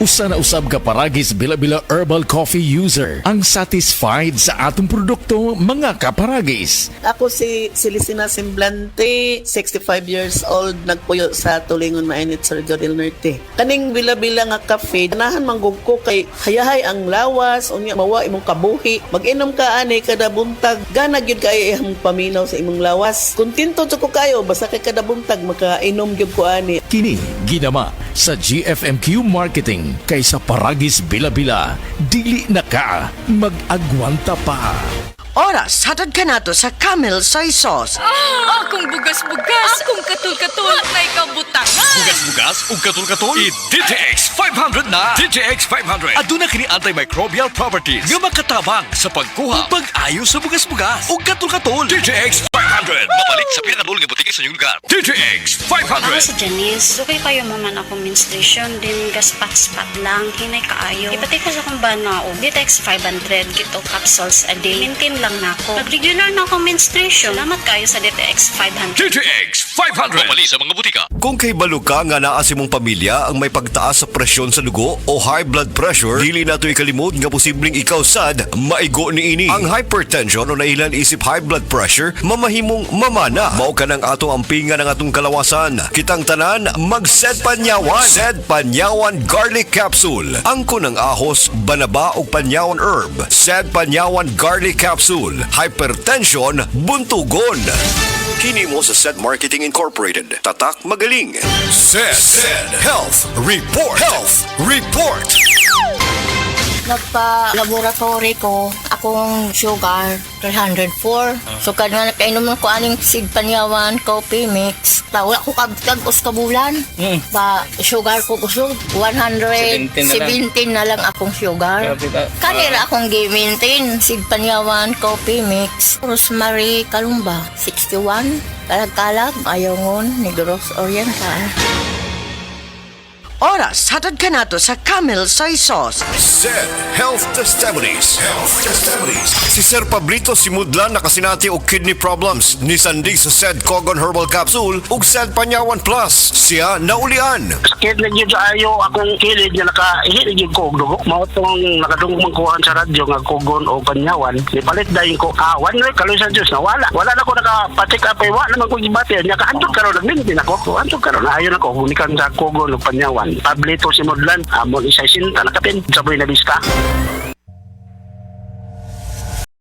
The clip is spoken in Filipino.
Usa na usab ka paragis bila-bila herbal coffee user ang satisfied sa atong produkto mga kaparagis. Ako si Celisina Semblante, 65 years old, nagpuyo sa Tulingon Mainit sa Rio del Norte. Kaning bila-bila nga kafe, ganahan manggug ko kay hayahay ang lawas, unya mawa imong kabuhi. Mag-inom ka ani kada buntag, gana gyud kay imong paminaw sa imong lawas. Kontento jud ko kayo basta kay kada buntag makainom gyud ko ani. Kini ginama sa GFMQ Marketing kaysa paragis bila-bila, dili na ka mag-agwanta pa. Oras, hatod ka nato sa Camel Soy Sauce. Akong bugas-bugas, akong katul-katul, may kabutangan. Bugas-bugas ug katul-katul. I-DTX 500 na. DTX 500. Aduna kini antimicrobial properties nga makatabang sa pagkuha ug pag-ayo sa bugas-bugas ug katul-katul. DTX 500. Mabalik sa pinakadul nga butiki sa inyong lugar. DTX Ako 500. si Janice. Dugay kayo maman ako menstruation, din gaspat-spat lang, hinay kaayo. Ipati ko sa kong banao. Ditex 500, gito capsules a day. Maintain lang na ako. Pag-regular na ako menstruation, salamat kayo sa Ditex 500. DTX 500. Mabalik sa mga butika. Kung kay balog ka nga naa si mong pamilya ang may pagtaas sa presyon sa dugo o high blood pressure, dili nato ikalimot nga posibleng ikaw sad maigo niini. Ang hypertension o nailan isip high blood pressure mamahimong mamana. Mao ka ng atong ampingan ng atong kalawasan. Kitang tanan mag-Sed Panyawan. Sed Panyawan Garlic Capsule. Angko ng ahos, banaba o panyawan herb. Sed Panyawan Garlic Capsule. Hypertension buntugon. Kini mo sa Sed Marketing Incorporated. Tatak magaling. Sed Health Report. Health Report. Nagpa-laboratory ko, akong sugar, 304. So, kada nakainom ko aning Sed Panyawan coffee mix. Wala ko kabutag-os kabulan. Ba, sugar ko kusog, 117 na lang akong sugar. Kanira akong gi-maintain, Sed Panyawan coffee mix. Rosemary Kalumba, 61. Kalag-kalag, Ayongon, Negros Oriental. Oras, hatod ka nato sa Camel Soy Sauce. Sed Health Testimonies. Health Testimonies. Si Sir Pablito Simudlan nakasinati og kidney problems ni Sandig sa Sed Cogon Herbal Capsule ug Sed Panyawan Plus. Siya naulian. Sakit na yun sa ayo akong kilid nga nakahilig yung kog dugo. Mao tong nakadungog mangkuhan sa radyo nga kogon o panyawan. Nipalit dayon ko, one week kaloy sa Diyos na wala. Wala na ko nakapatik apay, wala naman ko gibati. Nakahantod karon nagmintin ako. Hantod karon ayon ako hunikan sa kogon o panyawan. Pablito Simudlan, amon isa sinta nakapin. Saboy na biska.